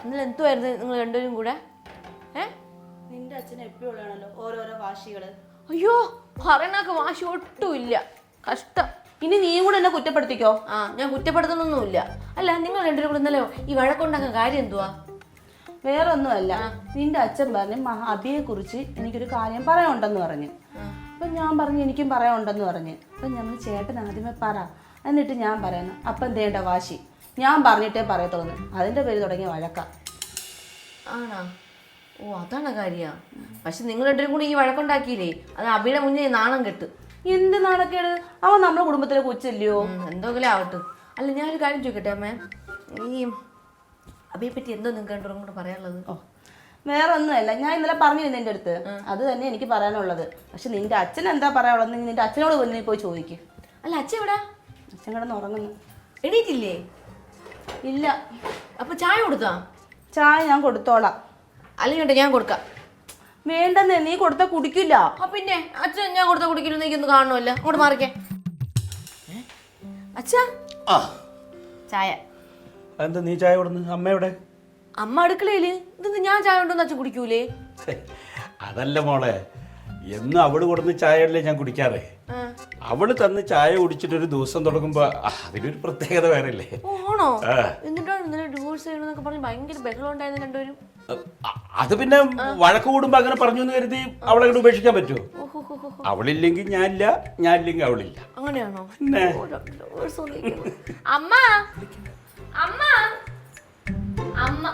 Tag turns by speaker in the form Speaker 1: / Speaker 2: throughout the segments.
Speaker 1: ഇന്നലെ എന്തുവായിരുന്നു നിങ്ങൾ രണ്ടുപേരും കൂടെ?
Speaker 2: നിന്റെ അച്ഛൻ എപ്പോഴും ഉള്ളതാണല്ലോ ഓരോരോ വാശികള്.
Speaker 1: അയ്യോ, പറയണക്ക് വാശി ഒട്ടുമില്ല. കഷ്ടം.
Speaker 2: ഇനി നീയും കൂടെ എന്നെ കുറ്റപ്പെടുത്തിക്കോ.
Speaker 1: ഞാൻ കുറ്റപ്പെടുത്തുന്നൊന്നുമില്ല. അല്ല, നിങ്ങൾ രണ്ടുപേരും കൂടെ ഇന്നലെ ഈ വഴക്കുണ്ടാക്കാൻ കാര്യം എന്തുവാ?
Speaker 2: വേറെ ഒന്നുമല്ല, നിന്റെ അച്ഛൻ പറഞ്ഞു അബിയെ കുറിച്ച് എനിക്കൊരു കാര്യം പറയാനുണ്ടെന്ന് പറഞ്ഞു. അപ്പൊ ഞാൻ പറഞ്ഞു എനിക്കും പറയാനുണ്ടെന്ന് പറഞ്ഞു. അപ്പൊ നമ്മൾ ചേട്ടൻ ആദ്യമേ പറ, എന്നിട്ട് ഞാൻ പറയുന്നു. അപ്പം എന്തേണ്ട വാശി, ഞാൻ പറഞ്ഞിട്ടേ പറയത്തുള്ളൂ. അതിന്റെ പേര് തുടങ്ങിയ വഴക്ക.
Speaker 1: ആണോ? ഓ, അതാണ് കാര്യ. പക്ഷെ നിങ്ങൾ രണ്ടുപേരും കൂടി ഈ വഴക്കുണ്ടാക്കിയില്ലേ, അത് അബിയുടെ മുന്നേ നാണം കെട്ട്.
Speaker 2: എന്ത് നാണക്കേട്? അവൻ നമ്മുടെ കുടുംബത്തിലെ കൊച്ചല്ലയോ?
Speaker 1: എന്തെങ്കിലും ആവട്ടെ. അല്ല, ഞാനൊരു കാര്യം ചോദിക്കട്ടെ അമ്മേ, ഈ അബിയെ പറ്റി എന്തോ നിങ്ങൾക്ക് രണ്ടുപേരും കൂടെ പറയാനുള്ളത്?
Speaker 2: വേറെ ഒന്നുമല്ല, ഞാൻ ഇന്നലെ പറഞ്ഞു നിന്റെ അടുത്ത്, അത് തന്നെ എനിക്ക് പറയാനുള്ളത്. പക്ഷെ നിന്റെ അച്ഛൻ എന്താ പറയാനുള്ളത് നിന്റെ അച്ഛനോട് നീ പോയി ചോദിക്കും.
Speaker 1: അല്ല, അച്ഛൻ എവിടാ?
Speaker 2: അച്ഛൻ കിടന്ന് ഉറങ്ങുന്നു.
Speaker 1: എണീറ്റില്ലേ?
Speaker 2: ഇല്ല.
Speaker 1: അപ്പൊ ചായ കൊടുത്താ?
Speaker 2: ചായ ഞാൻ കൊടുത്തോളാം.
Speaker 1: അല്ലെങ്കിൽ ഞാൻ കൊടുക്കാം.
Speaker 2: വേണ്ടെന്നേ, നീ കൊടുത്താ കുടിക്കില്ല.
Speaker 1: പിന്നെ അച്ഛൻ ഞാൻ കൊടുത്താ കുടിക്കില്ലെന്ന് എനിക്കൊന്ന് കാണുമല്ലോ. അങ്ങോട്ട് മാറിക്കേ. അച്ഛാ, ചായ.
Speaker 3: എന്താ നീ ചായ കൊടുന്ന്? അമ്മ എവിടെ?
Speaker 1: അമ്മ അടുക്കളയില്. ഇതെന്ത് ഞാൻ ചായ കൊണ്ടോന്ന് അച്ഛൻ കുടിക്കൂലേ?
Speaker 3: അതല്ല മോളെ, എന്നും അവള് കൊടുന്ന് ചായയല്ലേ ഞാൻ കുടിക്കാറ്. അവള് തന്ന് ചായ കുടിച്ചിട്ടൊരു ദിവസം തുടങ്ങുമ്പോ അതിനൊരു പ്രത്യേകത വേറെല്ലേ?
Speaker 1: ആണോ? എന്നിട്ടാണ് ഇന്നലെ ഡിവോഴ്സ് ചെയ്യണമെന്നൊക്കെ പറഞ്ഞ് ഭയങ്കര ബഹളം ഉണ്ടായിരുന്നു രണ്ടുപേരും.
Speaker 3: അത് പിന്നെ വഴക്ക് കൂടുമ്പോ അങ്ങനെ പറഞ്ഞു എന്ന് കരുതി അവളെ കൂടെ ഉപേക്ഷിക്കാൻ പറ്റുമോ? അവളില്ലെങ്കിൽ ഞാനില്ല, ഞാനില്ലെങ്കിൽ അവളില്ല.
Speaker 1: അങ്ങനെയാണോ?
Speaker 3: പിന്നെ
Speaker 1: അമ്മ, അമ്മ, അമ്മ.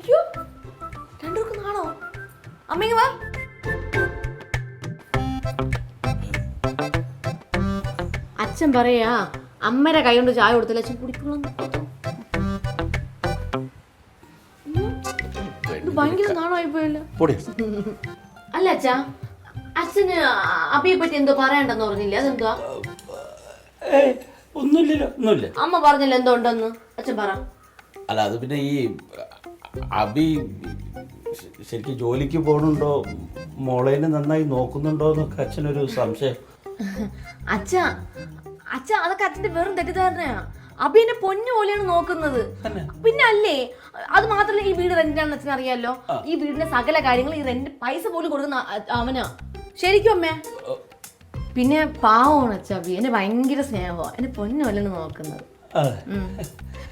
Speaker 1: അയ്യോ, രണ്ടുപേർക്കും നാണോ? അമ്മ വാ. അച്ഛൻ പറയാ അമ്മയുടെ കൈ കൊണ്ട് ചായ കൊടുത്തില്ല അച്ഛൻ കുടിക്കണം. ഭയങ്കര നാണമായി പോയല്ലോ. അല്ല അച്ഛാ, അച്ഛന് അബിയെ പറ്റി എന്തോ പറയണ്ടെന്ന് പറഞ്ഞില്ലേ? അതെന്തുവാ?
Speaker 3: ഒന്നുമില്ലല്ലോ, ഒന്നുമില്ല.
Speaker 1: അമ്മ പറഞ്ഞല്ലോ എന്തോ ഉണ്ടെന്ന്. അച്ഛൻ പറ.
Speaker 3: അല്ല, അത് പിന്നെ ഈ അബി ശരിക്കും ജോലിക്ക് പോകണുണ്ടോ, മോളേനെ നന്നായി നോക്കുന്നുണ്ടോ എന്നൊക്കെ അച്ഛനൊരു സംശയം.
Speaker 1: അച്ഛാ, അതൊക്കെ അച്ഛന്റെ വെറും തെറ്റിദ്ധാരണയാ. അബി എന്നെ പൊന്നു പോലെയാണ് നോക്കുന്നത്. പിന്നെ അല്ലേ, അത് മാത്രമല്ല, ഈ വീട് റെന്റാണെന്ന് അച്ഛൻ അറിയാലോ. ഈ വീടിന്റെ സകല കാര്യങ്ങൾ, ഈ റെന്റ് പൈസ പോലും കൊടുക്കുന്ന അവനാ. ശരിക്കും അമ്മേ? പിന്നെ പാവമാണ് അച്ഛാബി, എന്നെ ഭയങ്കര സ്നേഹമാണ്, എന്നെ പൊന്നു പോലെയാണ് നോക്കുന്നത്.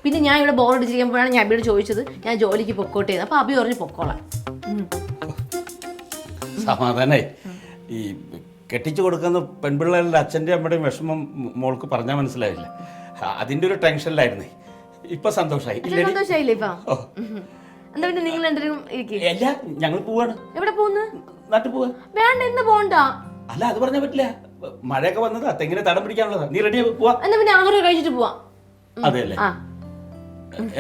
Speaker 1: പിന്നെ ഞാൻ ഇവിടെ ബോർ അടിച്ചിരിക്കുമ്പോഴാണ് ഞാൻ അബിയോട് ചോദിച്ചത് ഞാൻ ജോലിക്ക് പൊക്കോട്ടെ. അപ്പൊ അബി പറഞ്ഞു പൊക്കോളാം.
Speaker 3: സമാധാനായി. ഈ കെട്ടിച്ചു കൊടുക്കുന്ന പെൺപിള്ളേരുടെ അച്ഛൻ്റെ അമ്മയുടെയും വിഷമം മോൾക്ക് പറഞ്ഞാൽ മനസ്സിലായില്ല. അതിന്റെ ഒരു ടെൻഷനിലായിരുന്നേ. ഇപ്പൊ സന്തോഷായി.
Speaker 1: സന്തോഷായില്ലേ ഇപ്പൊ? എന്താ പിന്നെ നിങ്ങൾ രണ്ടുപേരും ഇരിക്കും?
Speaker 3: അല്ല, ഞങ്ങൾ പോവാണ്.
Speaker 1: എവിടെ പോകുന്നു?
Speaker 3: നാട്ടിൽ പോവാ.
Speaker 1: വേണ്ട, ഇന്ന് പോണ്ട.
Speaker 3: അല്ല, അത് പറഞ്ഞാൽ പറ്റില്ല. മഴയൊക്കെ വന്നതാ, തെങ്ങിനെ തടം പിടിക്കാനുള്ളതാ. നീ റെഡി പോവാ?
Speaker 1: എന്നാ പിന്നെ ആഹാരം കഴിച്ചിട്ട് പോവാം.
Speaker 3: അതെ അല്ലേ?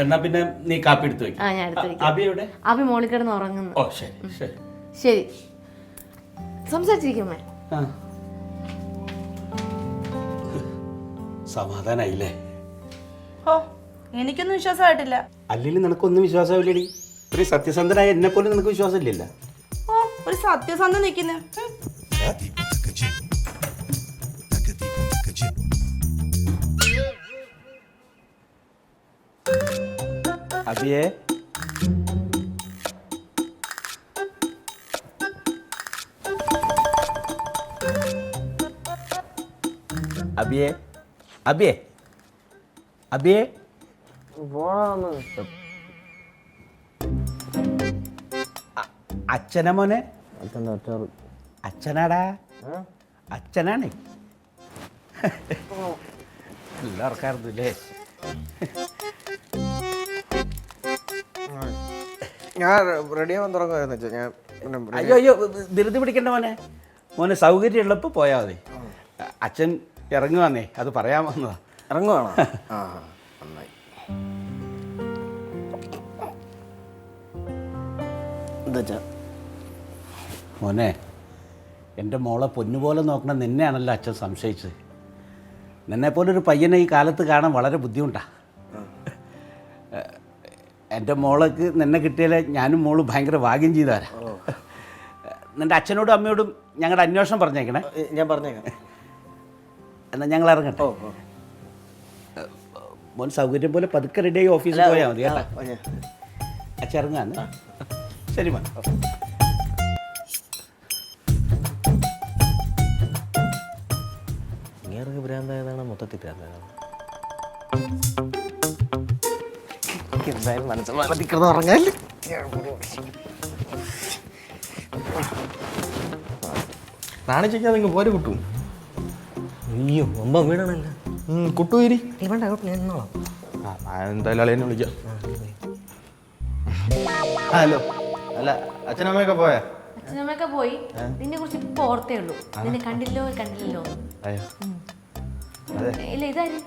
Speaker 3: എന്നാ പിന്നെ നീ കാപ്പി എടുത്ത് വെക്കും.
Speaker 1: ഞാൻ എടുത്ത്
Speaker 3: അബി എവിടെ?
Speaker 1: അബി മോളിൽ കിടന്ന് ഉറങ്ങുന്നു.
Speaker 3: ഓ, ശരി ശരി
Speaker 1: ശരി. സംസാരിച്ചിരിക്കുമേ.
Speaker 3: സമാധാനായില്ലേ?
Speaker 2: ഓ, എനിക്കൊന്നും വിശ്വാസമായിട്ടില്ല.
Speaker 3: അല്ലെങ്കിൽ നിനക്കൊന്നും വിശ്വാസമില്ലടി. ഇത്രയും സത്യസന്ധനായ എന്നെ പോലും നിനക്ക് വിശ്വാസമില്ലല്ലോ.
Speaker 2: ഓ, ഒരു സത്യസന്ധ നിൽക്കുന്നു.
Speaker 3: അബിയേ, അബിയേ, അബിയേ, അബിയേ, അച്ഛനാ മോനെ? അച്ഛനാടാ, അച്ഛനാണ്. നല്ല ഉറക്കായിരുന്നില്ലേ?
Speaker 4: ഞാൻ റെഡിയാവാൻ തുടങ്ങുമായിരുന്നു. ഞാൻ
Speaker 3: അയ്യോ അയ്യോ, ധൃതി പിടിക്കണ്ട മോനെ. മോനെ സൗകര്യം ഉള്ളപ്പോൾ പോയാൽ മതി. അച്ഛൻ ഇറങ്ങുവാന്നേ, അത് പറയാൻ വന്നതാ.
Speaker 4: ഇറങ്ങുവാണോ? ആ, നന്നായി. എന്താ
Speaker 3: മോനെ, എൻ്റെ മോളെ പൊന്നുപോലെ നോക്കണം നിന്നെയാണല്ലോ അച്ഛൻ സംശയിച്ചത്. നിന്നെപ്പോലൊരു പയ്യനെ ഈ കാലത്ത് കാണാൻ വളരെ ബുദ്ധിമുട്ടാണ്. എൻ്റെ മോൾക്ക് നിന്നെ കിട്ടിയാലേ ഞാനും മോളും ഭയങ്കര ഭാഗ്യം ചെയ്താരാ. നിൻ്റെ അച്ഛനോടും അമ്മയോടും ഞങ്ങളുടെ അന്വേഷണം പറഞ്ഞേക്കണേ.
Speaker 4: ഞാൻ പറഞ്ഞേക്കാം.
Speaker 3: എന്നാൽ ഞങ്ങൾ ഇറങ്ങട്ടെ. മോൻ സൗകര്യം പോലെ പതുക്കെ റെഡിയായി ഓഫീസിൽ പോയാൽ മതി കേട്ടാ. അച്ഛൻ ഇറങ്ങാന്ന്. ശരി മോൻ.
Speaker 4: ഇങ്ങനെ ഭ്രാന്തായതാണ് മൊത്തത്തിൽ ഭ്രാന്തായതാണ്. എന്തായാലും മനസ്സിലാക്കിക്കിടന്ന് ഉറങ്ങാല്ലേ.
Speaker 5: റാണിച്ചയ്ക്ക് അതിങ്ങ് പോരെ കുട്ടു.
Speaker 4: അയ്യോ 9 വീടാണല്ലോ.
Speaker 5: കുട്ടു ഇരി.
Speaker 4: വേണ്ട അങ്ങോട്ട് ഞാൻ നിന്നോളാം.
Speaker 5: ഞാൻ എന്തായാലും അളിയെന്നെ വിളിക്കാം. ഹലോ. അല്ല അച്ഛനമ്മയൊക്കെ പോയാ?
Speaker 1: അച്ഛനമ്മയൊക്കെ പോയി. നിന്നെ കുറിച്ച് ഇപ്പൊ ഓർത്തേ ഉള്ളൂ. നിന്നെ കണ്ടില്ലോ.
Speaker 5: അയ്യോ.
Speaker 1: ഇല്ല ഇതാര്?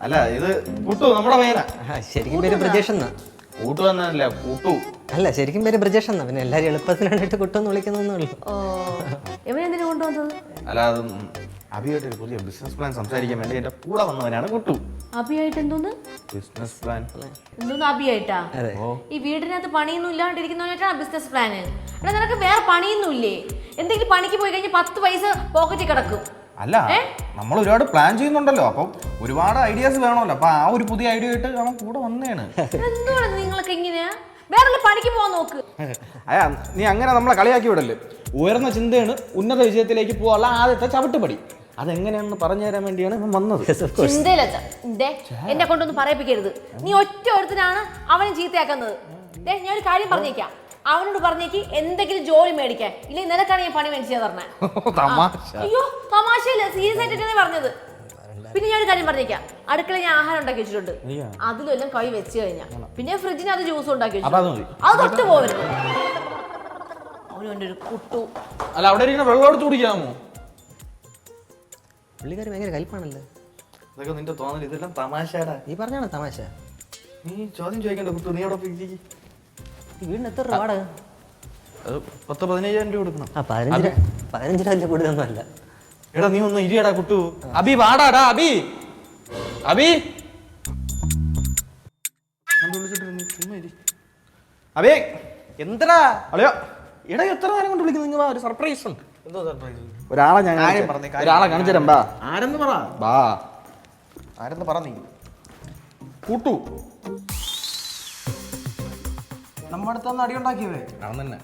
Speaker 5: അല്ല ഇത് കുട്ടു നമ്മുടെ പയ്യനാ.
Speaker 4: ശരിക്കും പേര് ബ്രജേഷ് എന്നാ.
Speaker 5: കൂട്ടു എന്നല്ല കുട്ടു.
Speaker 4: അല്ല ശരിക്കും പേര് ബ്രജേഷ് എന്നാ. പിന്നെ എല്ലാവരും എളുപ്പത്തിന് വേണ്ടിയിട്ട് കുട്ടു വിളിക്കുന്നേ ഉള്ളൂ.
Speaker 1: ഓ എവനെന്തിനാ കൊണ്ടുവന്നത്?
Speaker 5: അല്ല അത് അഭിയായിട്ടൊരു പുതിയ ബിസിനസ് പ്ലാൻ സംസാരിക്കാൻ വേണ്ടി എൻ്റെ കൂടെ വന്നവനാണ് കുട്ടു.
Speaker 1: അഭിയായിട്ട് എന്തോന്ന്?
Speaker 5: Business plan.
Speaker 1: എന്തോന്ന് അഭിയായിട്ടാ? ഈ വീടിനകത്ത് പണിയൊന്നും ഇല്ലാണ്ടിരിക്കുന്നവനായിട്ടാണ് ബിസിനസ് പ്ലാന്. എടാ നിനക്ക് വേറെ പണിയൊന്നുമില്ലേ? എന്തെങ്കിലും പണിക്ക് പോയി കഴിഞ്ഞാൽ 10 പൈസ പോക്കറ്റിൽ കിടക്കും.
Speaker 5: അല്ല നമ്മൾ ഒരുപാട് പ്ലാൻ ചെയ്യുന്നുണ്ടല്ലോ, അപ്പം ഒരുപാട് ഐഡിയാസ് വേണമല്ലോ. അപ്പൊ ആ ഒരു പുതിയ ഐഡിയ ആയിട്ട് അവൻ കൂടെ വന്നേണ്.
Speaker 1: എന്തുവാണ് നിങ്ങളൊക്കെ ഇങ്ങനെയാ? വേറെ പണിക്ക് പോവാൻ നോക്ക്.
Speaker 5: അയ്യാ നീ അങ്ങനെ നമ്മളെ കളിയാക്കി വിടല്ലേ. ഉയർന്ന ചിന്തയാണ് ഉന്നത വിജയത്തിലേക്ക് പോകാനുള്ള ആദ്യത്തെ ചവിട്ടുപടി. അതെങ്ങനെയാണെന്ന് പറഞ്ഞു തരാൻ വേണ്ടിയാണ് ഇവൻ വന്നത്.
Speaker 1: ചിന്തയിലച്ച എന്നെ കൊണ്ടൊന്നും പറയിപ്പിക്കരുത്. നീ ഒറ്റ ഒരുത്തനാണ് അവനെ ചീത്തയാക്കുന്നത്. ഞാൻ ഒരു കാര്യം പറഞ്ഞേക്കാം, അവനോട് പറഞ്ഞേക്ക് എന്തെങ്കിലും ജോലി മേടിക്കാൻ, ഇല്ലെങ്കിൽ നിനക്കാണ് ഞാൻ പണി മേടിച്ചു തരണേ. അയ്യോ തമാശയല്ല, സീരിയസ് ആയിട്ടാണ് പറഞ്ഞത്. പിന്നെ ഞാൻ ഒരു കാര്യം പറഞ്ഞേക്കാം, അടുക്കള ഞാൻ ആഹാരം ഉണ്ടാക്കി വെച്ചിട്ടുണ്ട്. അതിലെല്ലാം കൈ വെച്ച് കഴിഞ്ഞാൽ പിന്നെ ഫ്രിഡ്ജിനകത്ത് ജ്യൂസ് ഉണ്ടാക്കി വെച്ചിട്ടുണ്ട്. അത് തൊട്ട് പോകരുത്. അവനൊരു കുട്ടു.
Speaker 5: അല്ല അവിടെ ഇരിക്കുന്ന വെള്ളം എടുത്ത് കുടിക്കാമോ?
Speaker 4: പുള്ളിക്കാരി ഭയങ്കര കലിപ്പാണല്ലോ.
Speaker 5: ഇതൊക്കെ നിന്റെ തോന്നൽ, ഇതെല്ലാം തമാശടാ.
Speaker 4: നീ പറഞ്ഞാണോ തമാശ?
Speaker 5: നീ ചോദ്യം ചോദിക്കണ്ട കുട്ടു. നീ അവിടെ പോയി
Speaker 4: ഈ വീടിന് എത്ര രൂപ വാടക?
Speaker 5: 10-15,000 രൂപ കൊടുക്കണം.
Speaker 4: 15 രൂപ കൂടുതലൊന്നും അല്ല.
Speaker 5: എടാ നീ ഒന്ന് ഇരിയടാ കുട്ടു. അബി വാടാടാ. അബി അബി അബി എന്തടാ അളയോ? എടാ എത്ര നേരം കൊണ്ട് വിളിക്കുന്നു? നിങ്ങൾ ഒരു സർപ്രൈസ് ഉണ്ട്.
Speaker 4: എന്തോ സർപ്രൈസ്?
Speaker 5: ഒരാളെ ഞാൻ ഒരാളെ കാണിച്ചു തരാം. ബാ.
Speaker 4: ആരെന്ന് പറ.
Speaker 5: ബാ.
Speaker 4: ആരെന്ന് പറ. നീ
Speaker 5: കൂട്ടു
Speaker 4: നമ്മുടെ അടുത്തൊന്ന് അടി ഉണ്ടാക്കിയവേ
Speaker 5: അവൻ തന്നെ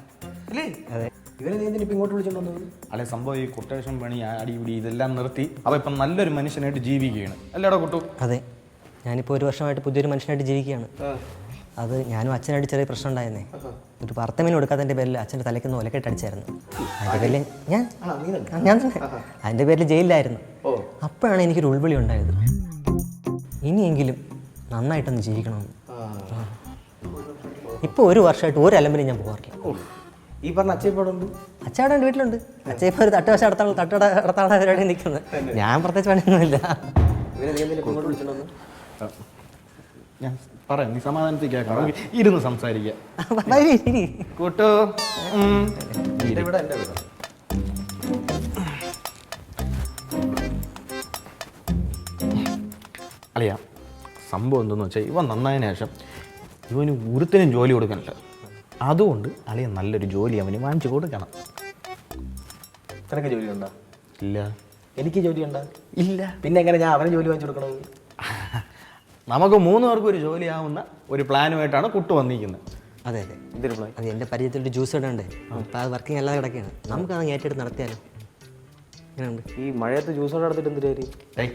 Speaker 4: അല്ലേ? അതെ. ഇവരെ നീ എന്തിനാ ഇപ്പം ഇങ്ങോട്ട് വിളിച്ചോണ്ട് വന്നത്?
Speaker 5: അല്ലെ സംഭവം ഈ കൊട്ടേഷൻ പണി അടിപിടി ഇതെല്ലാം നിർത്തി അവ ഇപ്പം നല്ലൊരു മനുഷ്യനായിട്ട് ജീവിക്കുകയാണ്. അല്ലേടാ കുട്ടു?
Speaker 6: അതെ, ഞാനിപ്പോൾ 1 വർഷമായിട്ട് പുതിയൊരു മനുഷ്യനായിട്ട് ജീവിക്കുകയാണ്. അത് ഞാനും അച്ഛനായിട്ട് ചെറിയ പ്രശ്നം ഉണ്ടായിരുന്നേ. ഒരു ഭർത്തമീൻ കൊടുക്കാത്തതിൻ്റെ പേരിൽ അച്ഛൻ്റെ തലയ്ക്ക് ഒലക്കെട്ട് അടിച്ചായിരുന്നു. അതിൻ്റെ പേരിൽ ഞാൻ തന്നെ അതിൻ്റെ പേരിൽ ജയിലിലായിരുന്നു. അപ്പോഴാണ് എനിക്കൊരു ഉൾവിളി ഉണ്ടായത്, ഇനിയെങ്കിലും നന്നായിട്ടൊന്ന് ജീവിക്കണമെന്ന്. ഇപ്പോൾ 1 വർഷമായിട്ട് ഒരു അലമ്പിലും ഞാൻ പോകാറില്ല.
Speaker 4: ഈ പറഞ്ഞ അച്ഛപ്പോഴുണ്ട്?
Speaker 6: അച്ഛയുടെ വീട്ടിലുണ്ട്. അച്ഛൻ ഇപ്പോൾ ഒരു തട്ടുവശം തട്ടട നടത്താനുള്ള പരിപാടി നിൽക്കുന്നത്. ഞാൻ പ്രത്യേകിച്ച് പണിയൊന്നുമില്ല.
Speaker 4: ഇവരെ നീ എന്തിനാ ഇങ്ങോട്ട് വിളിച്ചോണ്ട്?
Speaker 5: ഞാൻ പറയാം, നീ സമാധാനത്തിൽ കേൾക്കണം. ഇരുന്ന് സംസാരിക്കാം. കൂട്ടു
Speaker 4: ഇവിടെ എൻ്റെ വീട്.
Speaker 5: അളിയാ സംഭവം എന്തെന്ന് വെച്ചാൽ ഇവൻ നന്നായതിനു ശേഷം ഇവന് ഒരുത്തിനും ജോലി കൊടുക്കണില്ല. അതുകൊണ്ട് അളിയ നല്ലൊരു ജോലി അവന് വാങ്ങിച്ചു കൊടുക്കണം.
Speaker 4: ഇത്രയൊക്കെ ജോലി ഉണ്ടോ?
Speaker 5: ഇല്ല.
Speaker 4: എനിക്ക് ജോലി ഉണ്ടോ?
Speaker 5: ഇല്ല.
Speaker 4: പിന്നെ എങ്ങനെ ഞാൻ അവന് ജോലി വാങ്ങിച്ചു കൊടുക്കണത്?
Speaker 5: നമുക്ക് 3 പേർക്കും ഒരു ജോലിയാവുന്ന ഒരു പ്ലാനുമായിട്ടാണ് കുട്ടു വന്നിരിക്കുന്നത്.
Speaker 6: അതെ അതെ,
Speaker 4: എന്തൊരു പ്ലാൻ?
Speaker 6: അത് എൻ്റെ പരിചയത്തിലൊരു ജ്യൂസ് ഇടണ്ടേ, അപ്പോൾ അത് വർക്കിംഗ് അല്ലാതെ കിടക്കുകയാണ്. നമുക്കത് ഏറ്റെടുത്ത് നടത്തിയാലോ? ഇങ്ങനെയുണ്ട്.
Speaker 4: ഈ മഴയത്ത് ജ്യൂസ് നടത്തിയിട്ട് എന്തൊരു കാര്യം?
Speaker 5: ഏയ്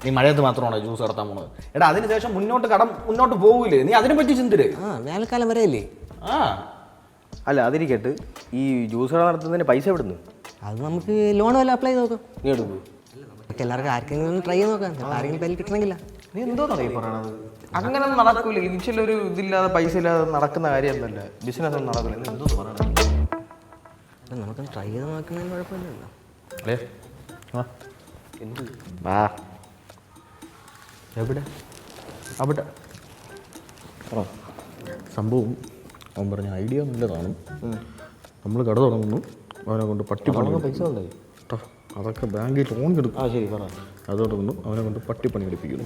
Speaker 5: നീ മഴയത്ത് മാത്രമാണോ ജ്യൂസ് നടത്താൻ പോണത്? എടാ അതിന് ശേഷം മുന്നോട്ട് പോകൂലേ? നീ അതിനെ പറ്റി ചിന്തിര്.
Speaker 6: വേനൽക്കാലം വരെ ഇല്ലേ?
Speaker 5: ആ
Speaker 4: അല്ല അതിരിക്കട്ട്, ഈ ജ്യൂസ് കട നടത്തുന്നതിന് പൈസ എവിടുന്നു?
Speaker 6: അത് നമുക്ക് ലോൺ വല്ല അപ്ലൈ ചെയ്ത് നോക്കാം.
Speaker 4: നീ എടുക്കൂ.
Speaker 6: നമുക്ക് എല്ലാവർക്കും ആർക്കെങ്കിലും ഒന്ന് ട്രൈ ചെയ്ത് നോക്കാം. ആരെങ്കിലും പേരിൽ കിട്ടണമെങ്കില്ല.
Speaker 4: നീ എന്തോന്നാണ് ഈ പറയണത്?
Speaker 7: അങ്ങനെ നടക്കൂല. ഇനിഷ്യൽ ഒരു ഇതില്ലാതെ പൈസ ഇല്ലാതെ നടക്കുന്ന കാര്യമൊന്നുമല്ല. ബിസിനസ് ഒന്നും നടക്കില്ല. നീ എന്തോന്ന് പറയണത്?
Speaker 6: നമുക്കൊന്ന് ട്രൈ ചെയ്ത് നോക്കണമെങ്കിൽ കുഴപ്പമില്ലല്ലോ.
Speaker 5: അല്ലേ
Speaker 4: എന്ത്?
Speaker 5: വാ. എവിടെ? അവിടെ സംഭവം അവൻ പറഞ്ഞ ഐഡിയ നല്ലതാണ്. നമ്മൾ കട തുടങ്ങുന്നു, അവനെ കൊണ്ട് പട്ടിപ്പണി
Speaker 4: പൈസ ഉണ്ടായി.
Speaker 5: അതൊക്കെ ബാങ്കിൽ ലോൺ എടുക്കും.
Speaker 4: ആ ശരി പറ.
Speaker 5: അത് തുടങ്ങുന്നു, അവനെ കൊണ്ട് പട്ടിപ്പണി എടുപ്പിക്കുന്നു.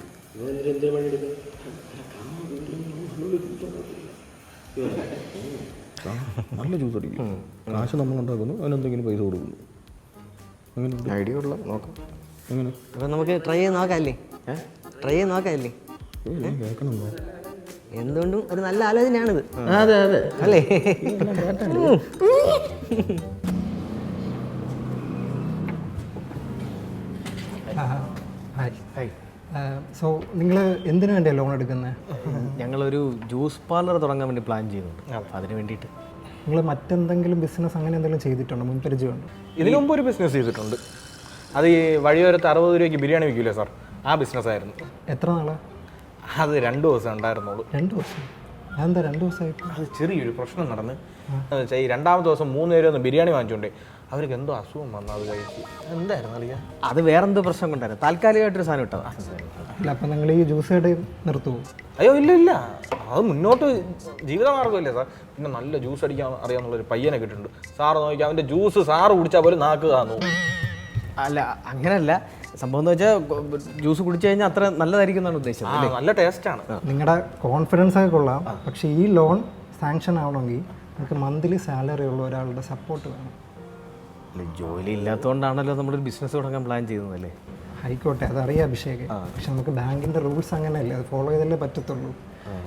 Speaker 5: നല്ല ജ്യൂസ് അടിക്കും. കാശ് നമ്മൾ ഉണ്ടാക്കുന്നു, അവനെന്തെങ്കിലും പൈസ കൊടുക്കുന്നു. അങ്ങനെ
Speaker 4: ഐഡിയ ഉള്ള നോക്കാം.
Speaker 5: എങ്ങനെ?
Speaker 6: അപ്പോൾ നമുക്ക് ട്രൈ ചെയ്ത് നോക്കാമല്ലേ? ട്രൈ ചെയ്ത് നോക്കാമല്ലേ? എന്തുകൊണ്ടും ഒരു നല്ല ആലോചനയാണിത്.
Speaker 5: അതെ അതെ
Speaker 6: അല്ലേ?
Speaker 8: സോ നിങ്ങൾ എന്തിനു വേണ്ടിയാണ് ലോൺ എടുക്കുന്നത്?
Speaker 5: ഞങ്ങളൊരു ജ്യൂസ് പാർലർ തുടങ്ങാൻ വേണ്ടി പ്ലാൻ ചെയ്യുന്നുണ്ട്. അതിന് വേണ്ടിയിട്ട്.
Speaker 8: നിങ്ങൾ മറ്റെന്തെങ്കിലും ബിസിനസ് അങ്ങനെ എന്തെങ്കിലും ചെയ്തിട്ടുണ്ടോ? മുൻപരിചയമുണ്ടോ?
Speaker 7: ഇതിനു മുമ്പ് ഒരു ബിസിനസ് ചെയ്തിട്ടുണ്ട്. അത് ഈ വഴിയോരത്ത് 60 രൂപയ്ക്ക് ബിരിയാണി വിൽക്കില്ലേ സാർ, ആ ബിസിനസ്സായിരുന്നു.
Speaker 8: എത്ര നാളാ?
Speaker 7: അത് 2 ദിവസം ഉണ്ടായിരുന്നുള്ളൂ.
Speaker 8: 2 ദിവസം? അതെന്താ 2 ദിവസമായിട്ട്?
Speaker 7: അത് ചെറിയൊരു പ്രശ്നം നടന്ന് ഈ 2ാമത്തെ ദിവസം 3 പേര് ഒന്ന് ബിരിയാണി വാങ്ങിച്ചോണ്ടേ അവർക്ക് എന്തോ അസുഖം വന്നു. അത് കഴിച്ച് എന്തായിരുന്നു അറിയാം.
Speaker 5: അത് വേറെന്തോ പ്രശ്നം കൊണ്ടായിരുന്നു. താൽക്കാലികമായിട്ടൊരു സാധനം ഇട്ടതാ.
Speaker 8: അല്ല, അപ്പം നിങ്ങൾ ഈ ജ്യൂസ് കട നിർത്തുമോ?
Speaker 7: അയ്യോ ഇല്ല ഇല്ല, അത് മുന്നോട്ട് ജീവിതമാർഗ്ഗമല്ലേ സാർ. പിന്നെ നല്ല ജ്യൂസ് അടിക്കാൻ അറിയാമെന്നുള്ളൊരു പയ്യനെ കിട്ടുന്നുണ്ട്. സാറ് നോക്കിയാൽ അവൻ്റെ ജ്യൂസ് സാറ് കുടിച്ചാൽ പോലും നാക്ക് കാണുന്നു.
Speaker 5: അല്ല അങ്ങനെയല്ല സംഭവം എന്ന് വെച്ചാൽ ജ്യൂസ് കുടിച്ചു കഴിഞ്ഞാൽ അത്ര നല്ലതായിരിക്കും എന്നാണ് ഉദ്ദേശിച്ചത്.
Speaker 7: നല്ല ടേസ്റ്റാണ്.
Speaker 8: നിങ്ങളുടെ കോൺഫിഡൻസ് ഒക്കെ കൊള്ളാം, പക്ഷേ ഈ ലോൺ സാങ്ഷൻ ആവണമെങ്കിൽ നമുക്ക് മന്ത്ലി സാലറി ഉള്ള ഒരാളുടെ സപ്പോർട്ട് വേണം.
Speaker 5: ജോലി ഇല്ലാത്തതുകൊണ്ടാണല്ലോ നമ്മളൊരു ബിസിനസ് തുടങ്ങാൻ പ്ലാൻ ചെയ്യുന്നതല്ലേ.
Speaker 8: ആയിക്കോട്ടെ, അതറിയാം അഭിഷേക്. പക്ഷെ നമുക്ക് ബാങ്കിൻ്റെ റൂൾസ് അങ്ങനെയല്ലേ, അത് ഫോളോ ചെയ്തല്ലേ പറ്റത്തുള്ളൂ.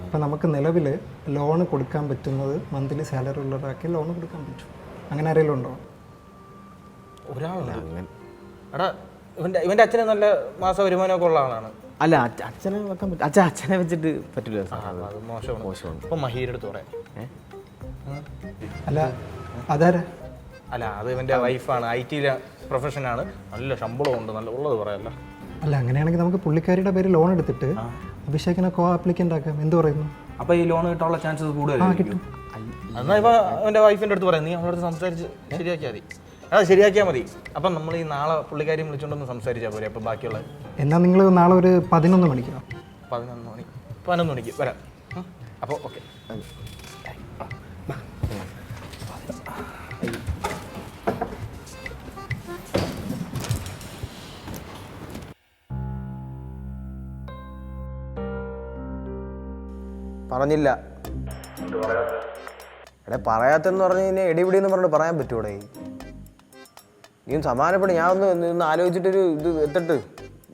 Speaker 8: അപ്പം നമുക്ക് നിലവിൽ ലോണ് കൊടുക്കാൻ പറ്റുന്നത് മന്ത്ലി സാലറി ഉള്ള ഒരാൾക്ക് ലോണ് കൊടുക്കാൻ പറ്റും. അങ്ങനെ ആരെങ്കിലും ഉണ്ടോ?
Speaker 7: ഒരാളുണ്ട്. എടാ ഇവൻ്റെ അച്ഛന് നല്ല മാസ വരുമാനമൊക്കെ ഉള്ള ആളാണ്.
Speaker 5: അല്ല അച്ഛനെ വെക്കാൻ പറ്റും. അച്ഛനെ വെച്ചിട്ട് പറ്റില്ല.
Speaker 7: അത് മോശമാണ്. ഇപ്പം മഹീരുടെ അടുത്ത് പറയാം.
Speaker 8: അല്ല അതാരാ?
Speaker 7: അല്ല അത് ഇവൻ്റെ വൈഫാണ്. IT പ്രൊഫഷനാണ്. നല്ല ശമ്പളമുണ്ട്. നല്ല ഉള്ളത് പറയാമല്ലോ.
Speaker 8: അല്ല, അങ്ങനെയാണെങ്കിൽ നമുക്ക് പുള്ളിക്കാരിയുടെ പേര് ലോൺ എടുത്തിട്ട് അഭിഷേകിനെ കോ ആപ്ലിക്കൻ്റ് ആക്കാം. എന്ത് പറയുന്നു?
Speaker 7: അപ്പോൾ ഈ ലോൺ കിട്ടാനുള്ള ചാൻസസ് കൂടുതലായിരിക്കും. എന്നാൽ ഇപ്പോൾ അവൻ്റെ വൈഫിൻ്റെ അടുത്ത് പറയാം, നീ അവളുടെ അടുത്ത് സംസാരിച്ച് ശരിയാക്കിയാൽ മതി. ശരിയാക്കിയാൽ മതി. അപ്പം നമ്മൾ ഈ നാളെ പുള്ളിക്കാരിയും വിളിച്ചുകൊണ്ടൊന്ന് സംസാരിച്ചാൽ പോരെ. അപ്പം ബാക്കിയുള്ളത്
Speaker 8: എന്നാൽ നിങ്ങൾ നാളെ ഒരു 11 മണിക്കോ?
Speaker 7: 11 മണിക്ക് വരാം. അപ്പോൾ ഓക്കെ.
Speaker 4: പറഞ്ഞില്ല. എടേ പറയാത്തെന്ന് പറഞ്ഞു കഴിഞ്ഞാൽ എടിപിടിയെന്ന് പറഞ്ഞിട്ട് പറയാൻ പറ്റൂടെ? നീ സമാനപ്പെട്ട് ഞാൻ ഒന്ന് ആലോചിച്ചിട്ടൊരു ഇത് എത്തിട്ട്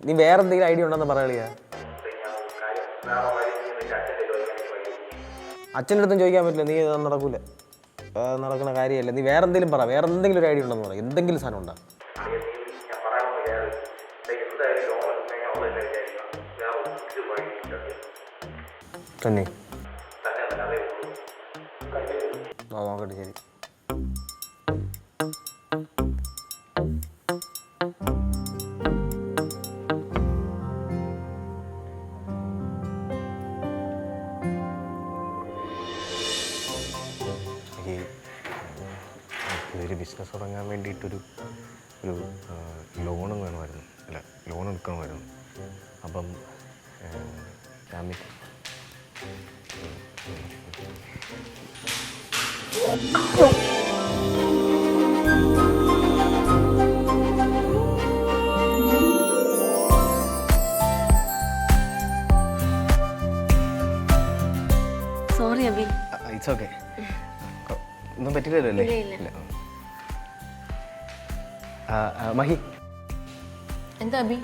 Speaker 4: നീ വേറെ എന്തെങ്കിലും ഐഡിയ ഉണ്ടെന്ന് പറയാളിയാ. അച്ഛൻ്റെ അടുത്തും ചോദിക്കാൻ പറ്റില്ല. നീ നടക്കൂല, നടക്കുന്ന കാര്യമല്ല. നീ വേറെ എന്തെങ്കിലും പറ. വേറെ എന്തെങ്കിലും ഒരു ഐഡിയ ഉണ്ടെന്ന് പറയാം. എന്തെങ്കിലും സാധനം ഉണ്ടാ. തന്നെ നോക്കട്ടെ. ശരി.
Speaker 7: ഇതൊരു ബിസിനസ് തുടങ്ങാൻ വേണ്ടിയിട്ടൊരു ലോണും വേണമായിരുന്നു. അല്ല, ലോൺ എടുക്കണമായിരുന്നു. അപ്പം ജാമ്യം
Speaker 1: സോറി അബി.
Speaker 7: It's okay. ഒന്നും പറ്റില്ലല്ലോ അല്ലേ? ഇല്ല. മഹി,
Speaker 1: എന്താ അബി?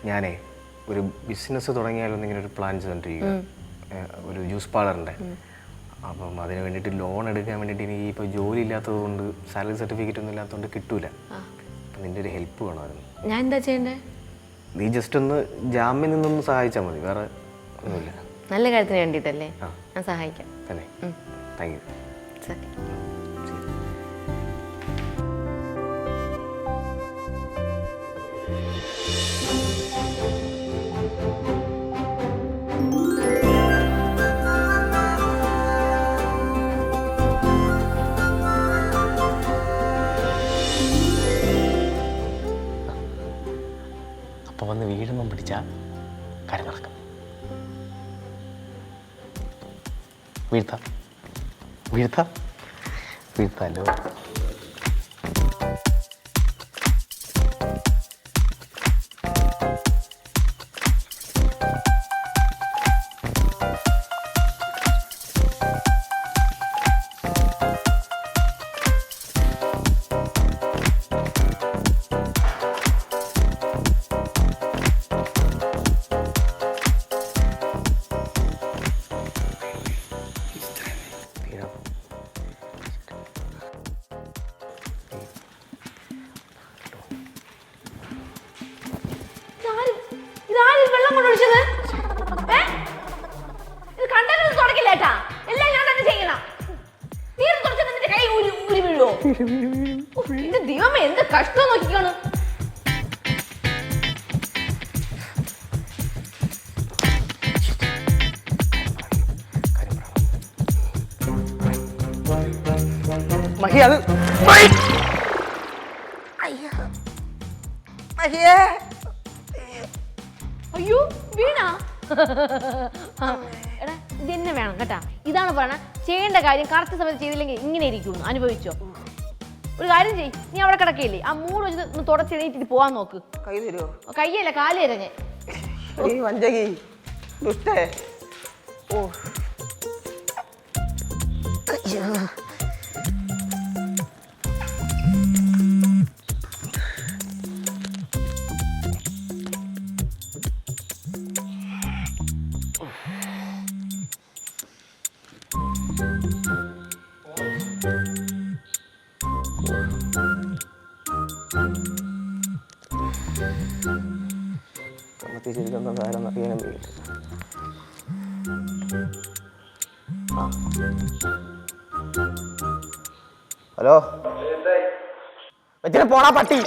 Speaker 7: ഞാനേ ഒരു ബിസിനസ് തുടങ്ങിയാലോ എന്നിങ്ങനെ ഒരു പ്ലാൻ ചെയ്തുകൊണ്ടിരിക്കുക. ഒരു ജ്യൂസ് പാർലറിൻ്റെ. അപ്പം അതിന് വേണ്ടിയിട്ട് ലോൺ എടുക്കാൻ വേണ്ടിയിട്ട് എനിക്ക് ഇപ്പോൾ ജോലി ഇല്ലാത്തത് കൊണ്ട്, സാലറി സർട്ടിഫിക്കറ്റ് ഒന്നും ഇല്ലാത്തതുകൊണ്ട് കിട്ടൂല. അപ്പം നിൻ്റെ ഒരു ഹെൽപ്പ് വേണമായിരുന്നു.
Speaker 1: ഞാൻ എന്താ ചെയ്യണ്ടേ?
Speaker 7: നീ ജസ്റ്റ് ഒന്ന് ജാമ്യം നിന്നൊന്ന് സഹായിച്ചാൽ മതി. വേറെ ഒന്നുമില്ല.
Speaker 1: നല്ല കാര്യത്തിന് വേണ്ടിയിട്ടല്ലേ? ഞാൻ സഹായിക്കാം.
Speaker 7: തന്നെ. Thank you.
Speaker 1: ശരി.
Speaker 7: അപ്പം വന്ന് വീഴുമ്പം പിടിച്ചാൽ കാര്യം നടക്കും. വീഴ്ത്താലോ.
Speaker 1: എന്റെ ദൈവമേ എന്ത് കഷ്ടം നോക്കിക്കാണ്.
Speaker 4: മഹി അത്
Speaker 1: അയ്യോ വീണ. എടാ ഇതെന്നെ വേണം കേട്ടാ. ഇതാണ് പറയണ ചെയ്യേണ്ട കാര്യം കറക്റ്റ് സമയത്ത് ചെയ്തില്ലെങ്കിൽ ഇങ്ങനെ ഇരിക്കുന്നു. അനുഭവിച്ചോ. ഒരു കാര്യം ചെയ്യ്, നീ അവിടെ കിടക്കയില്ലേ, ആ മൂട് വെച്ച് തുടച്ചെണീറ്റിട്ട് പോവാൻ നോക്ക്.
Speaker 4: കൈ തരുമോ?
Speaker 1: കയ്യല്ല കാല് തരാം ഞാൻ.
Speaker 4: വഞ്ചകി ദുഷ്ടേ. ഓ ശരിക്കും സാരം അറിയാനും വയ്യില്ല. ഹലോ വെച്ചിട്ട് പോടാ പട്ടി.